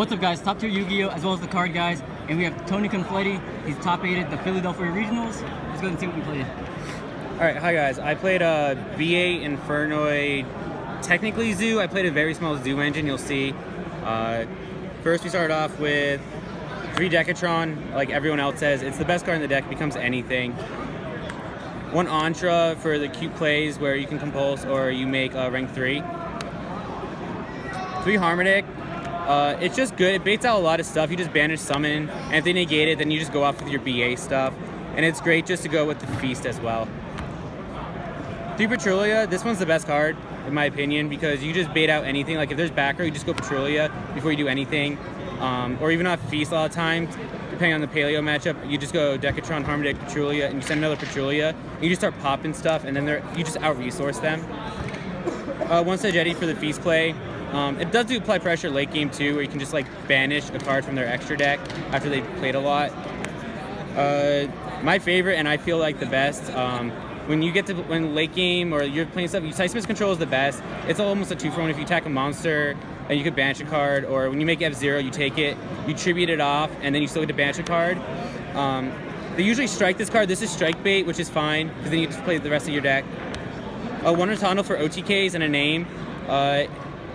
What's up, guys? TopTierYugioh, as well as the card guys, and we have Tony Confletti. He's top 8 the Philadelphia Regionals. Let's go and see what we played. All right, hi guys. I played a B8 Infernoid, technically Zoo. I played a very small Zoo engine. You'll see. First, we started off with 3 Decatron, like everyone else says. It's the best card in the deck. It becomes anything. 1 Entra for the cute plays where you can compulse or you make rank 3. 3 Harmonic. It's just good. It baits out a lot of stuff. You just banish summon, and if they negate it, then you just go off with your BA stuff. And it's great just to go with the Feast as well. 3 Patrulia. This one's the best card, in my opinion, because you just bait out anything. Like if there's back row, you just go Patrulia before you do anything. Or even off Feast a lot of times, depending on the Paleo matchup, you just go Decatron, Harmonic, Patrulia, and you send another Patrulia. And you just start popping stuff, and then you just out-resource them. 1 Sagetti for the Feast play. It does do apply pressure late game too, where you can just like banish a card from their extra deck after they've played a lot. My favorite, and I feel like the best, when you get to late game or you're playing stuff, Seismic Control is the best. It's almost a 2-for-1 if you attack a monster and you could banish a card, or when you make F0, you take it, you tribute it off, and then you still get to banish a card. They usually strike this card. This is strike bait, which is fine, because then you just play the rest of your deck. 1 Rotando for OTKs and a name.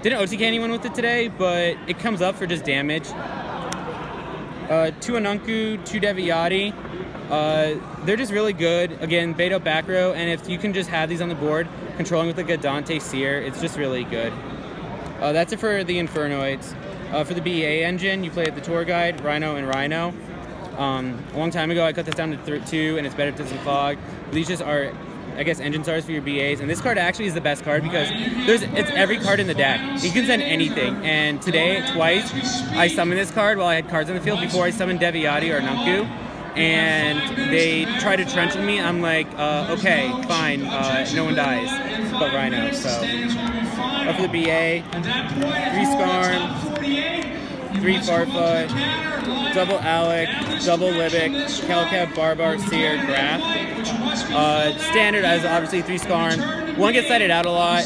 Didn't OTK anyone with it today, but it comes up for just damage. 2 Anunku, 2 Deviati. They're just really good. Again, bait out back row, and if you can just have these on the board, controlling with like a Dante Seer, it's just really good. That's it for the Infernoids. For the BEA engine, you play at the tour guide, Rhino and Rhino. A long time ago, I cut this down to 2, and it's better to some Fog. These just are, I guess, engine stars for your BAs, and this card actually is the best card because it's every card in the deck. You can send anything, and today, twice, I summoned this card while I had cards in the field before I summoned Deviati or Nunku, and they tried to trench with me. I'm like, okay, fine, no one dies but Rhino. So, for the BA, 3 Skarn, 3 Farfoot, double Alec, double Libic, Calcab, Barbar, Seer, Graph. Standard as obviously 3 Skarn. 1 gets sided out a lot.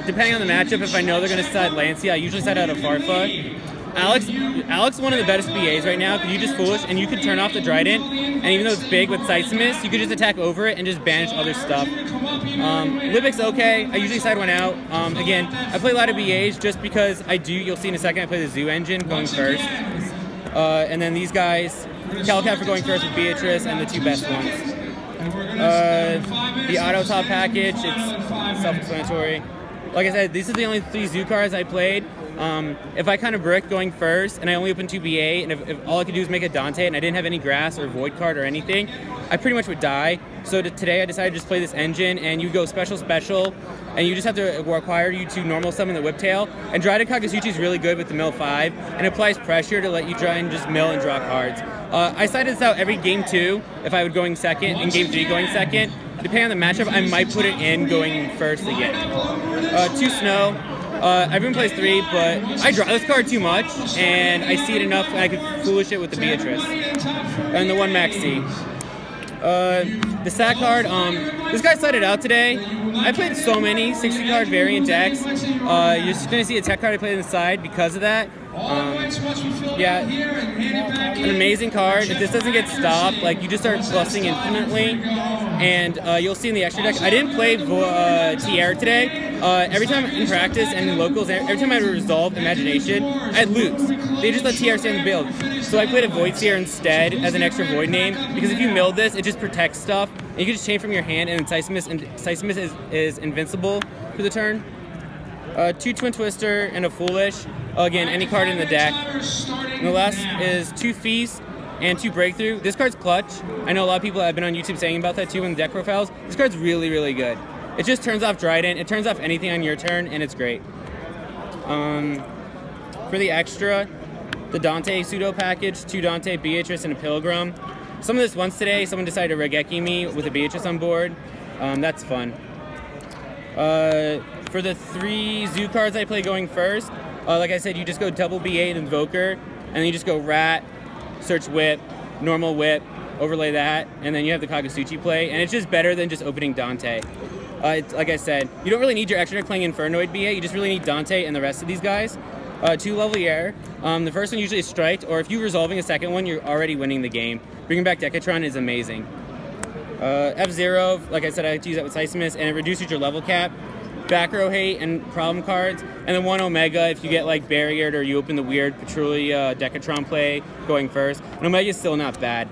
Depending on the matchup, if I know they're going to side Lancey, I usually side out a Farfoot. Alex is one of the best BAs right now because you just foolish and you can turn off the Trident, and even though it's big with Seismic, you could just attack over it and just banish other stuff. Libic's okay. I usually side 1 out. Again, I play a lot of BAs just because you'll see in a second, I play the Zoo engine going first. And then these guys, Calcap for going first with Beatrice, and the 2 best ones. The auto top package, it's self-explanatory. Like I said, these are the only 3 Zoo cards I played. If I kind of brick going first and I only opened 2 BA, and if all I could do is make a Dante and I didn't have any grass or void card or anything, I pretty much would die. So today I decided to just play this engine, and you go special, and you just have to require you to normal summon the Whiptail. And Dryden Kagasuchi is really good with the mill 5 and applies pressure to let you try and just mill and draw cards. I sided this out every game 2 if I would going second, and game 3 going second. Depending on the matchup, I might put it in going first again. 2 Snow. Everyone plays 3, but I draw this card too much, and I see it enough and I could foolish it with the Beatrice. And the 1 Maxi. The Sack card, this guy sided out today. I played so many 60 card variant decks. You're just going to see a tech card I played on the side because of that. Yeah, an amazing card. If this doesn't get stopped, like, you just start busting infinitely, and you'll see in the extra deck. I didn't play Tierra today. Every time in practice and in locals, every time I would resolve Imagination, I'd lose. They just let Tierra stay in the build. So I played a Void Seer instead as an extra Void name, because if you milled this, it just protects stuff. And you can just chain from your hand, and Seismic is invincible for the turn. 2 Twin Twister and a Foolish. Again, any card in the deck. And the last is 2 Feast and 2 Breakthrough. This card's clutch. I know a lot of people have been on YouTube saying about that too in the deck profiles. This card's really, really good. It just turns off Trident. It turns off anything on your turn, and it's great. For the extra, the Dante pseudo package, 2 Dante, Beatrice, and a Pilgrim. Some of this once today, someone decided to Regeki me with a Beatrice on board. That's fun. For the 3 Zoo cards I play going first, like I said, you just go double B8 Invoker, and then you just go Rat, Search Whip, Normal Whip, overlay that, and then you have the Kagasuchi play, and it's just better than just opening Dante. Like I said, you don't really need your extra deck playing Infernoid BA, you just really need Dante and the rest of these guys. 2 Levelier. The first one usually is striked, or if you're resolving a second one, you're already winning the game. Bringing back Decatron is amazing. F-Zero, like I said, I like to use that with Seismus, and it reduces your level cap, back row hate, and problem cards. And then 1 Omega if you get like barriered or you open the weird Patrouille Decatron play going first. And Omega is still not bad.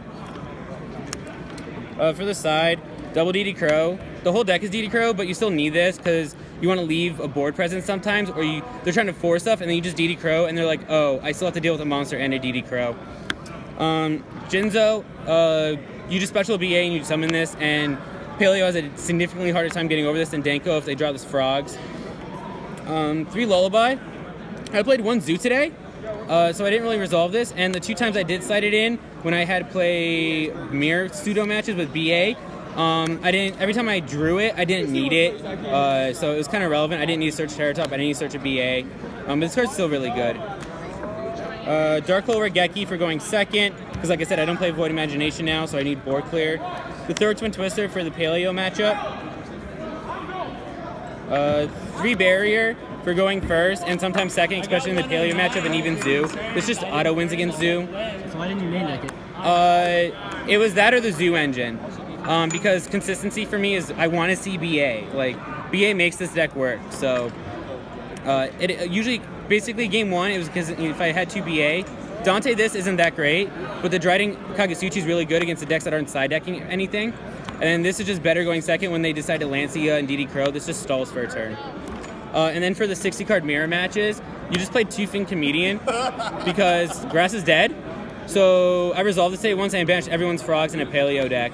For the side, double DD Crow. The whole deck is DD Crow, but you still need this because you want to leave a board presence sometimes, or they're trying to force stuff, and then you just DD Crow, and they're like, oh, I still have to deal with a monster and a DD Crow. Jinzo, you just special BA and you summon this, and Paleo has a significantly harder time getting over this than Danko if they draw this Frogs. 3 Lullaby. I played 1 Zoo today, so I didn't really resolve this, and the 2 times I did slide it in when I had to play mirror pseudo matches with BA, every time I drew it, I didn't need it, so it was kind of relevant. I didn't need to search Terratop, I didn't need to search a BA, but this card's still really good. Dark Hole Regeki for going second, because like I said, I don't play Void Imagination now, so I need board clear. The 3rd Twin Twister for the Paleo matchup. 3 Barrier for going first, and sometimes second, especially in the Paleo matchup, and even Zoo. This just auto wins against Zoo. So why didn't you main deck it? It was that or the Zoo engine. Because consistency for me is I want to see BA. Like, BA makes this deck work. So, it usually, basically game 1, it was because if I had 2 BA, Dante this isn't that great, but the Dryden Kagasuchi is really good against the decks that aren't side decking anything. And this is just better going second when they decide to Lancia and DD Crow. This just stalls for a turn. And then for the 60-card mirror matches, you just played 2 Fin Comedian because Grass is dead. So I resolved this today once and I banished everyone's Frogs in a Paleo deck.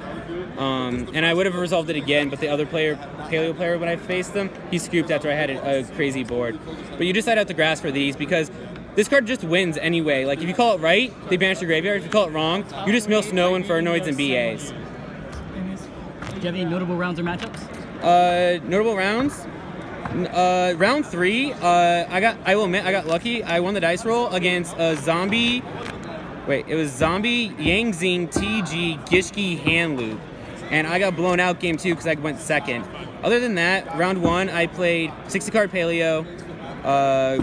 And I would have resolved it again, but the other player, Paleo player, when I faced them, he scooped after I had a crazy board. But you decide out the Grass for these because this card just wins anyway. Like, if you call it right, they banish your graveyard. If you call it wrong, you just mill Snow, Infernoids, and BAs. Do you have any notable rounds or matchups? Notable rounds? Round 3, I will admit, I got lucky. I won the dice roll against a Zombie... Wait, it was Zombie, Yangzing, TG, Gishki, Hand Loop. And I got blown out game 2 because I went second. Other than that, round 1, I played 60-card Paleo.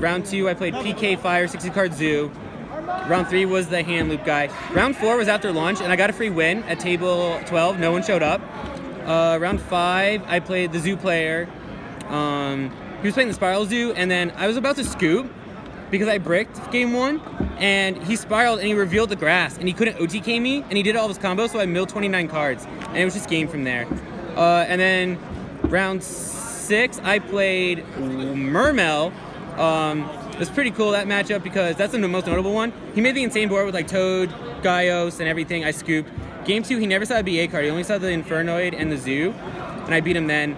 Round 2, I played PK Fire, 60-card Zoo. Round 3 was the Hand Loop guy. Round 4 was after lunch, and I got a free win at table 12. No one showed up. Round 5, I played the Zoo player. He was playing the Spiral Zoo, and then I was about to scoop because I bricked game 1, and he spiraled and he revealed the Grass, and he couldn't OTK me, and he did all of his combos, so I milled 29 cards, and it was just game from there. And then round 6, I played Mermel. It was pretty cool, that matchup, because that's the most notable one. He made the insane board with like Toad, Gaios, and everything. I scooped. Game 2, he never saw a BA card. He only saw the Infernoid and the Zoo, and I beat him then.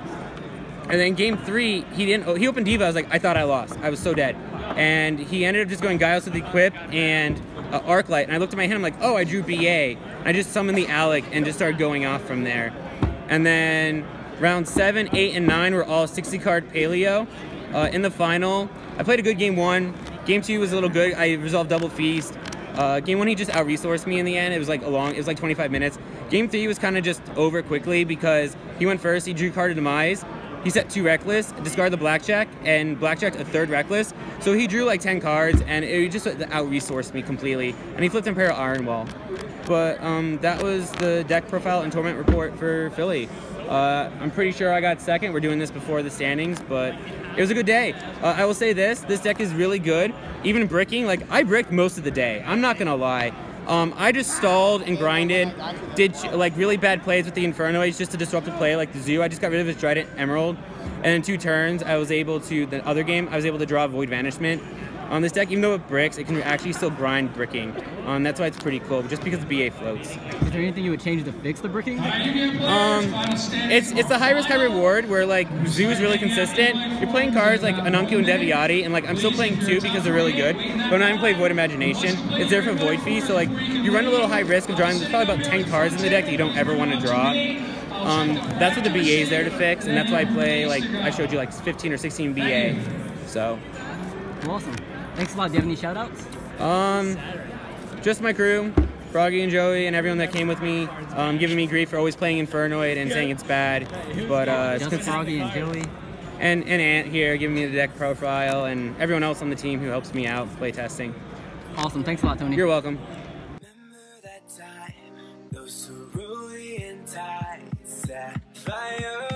And then game 3, he opened Diva. I was like, I thought I lost. I was so dead. And he ended up just going Gaios with Equip and Arclight. And I looked at my hand, I'm like, oh, I drew BA. I just summoned the Alec and just started going off from there. And then round 7, 8, and 9 were all 60-card Paleo. In the final, I played a good game 1. Game 2 was a little good. I resolved Double Feast. Game 1, he just out-resourced me in the end. It was like 25 minutes. Game 3 was kind of just over quickly because he went first. He drew card of Demise. He set 2 Reckless, discarded the Blackjack, and Blackjacked a 3rd Reckless. So he drew like 10 cards, and it just out-resourced me completely. And he flipped Imperial Iron Wall. But that was the deck profile and tournament report for Philly. I'm pretty sure I got second. We're doing this before the standings, but it was a good day. I will say this deck is really good. Even bricking, like I bricked most of the day. I'm not gonna lie. I just stalled and grinded, did like really bad plays with the Infernoids just to disrupt the play, like the Zoo. I just got rid of his Trident Emerald, and in 2 turns, I was able to, the other game, I was able to draw Void Vanishment. On this deck, even though it bricks, it can actually still grind bricking. That's why it's pretty cool, just because the BA floats. Is there anything you would change to fix the bricking? It's a high risk, high reward where like Zoo is really consistent. You're playing cards like Anunku and Deviati, and like I'm still playing 2 because they're really good. But when I'm playing Void Imagination, it's there for Void Fee, so like you run a little high risk of drawing. There's probably about 10 cards in the deck that you don't ever want to draw. That's what the BA is there to fix, and that's why I play like I showed you like 15 or 16 BA. So awesome. Thanks a lot. Do you have any shout outs? Just my crew, Froggy and Joey, and everyone that came with me, giving me grief for always playing Infernoid and saying it's bad. But just Froggy and Joey. and Ant here giving me the deck profile, and everyone else on the team who helps me out play testing. Awesome. Thanks a lot, Tony. You're welcome. Remember that time, those cerulean tides, sapphire,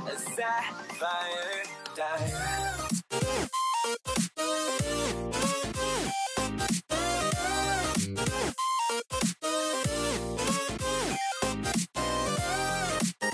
a sapphire died.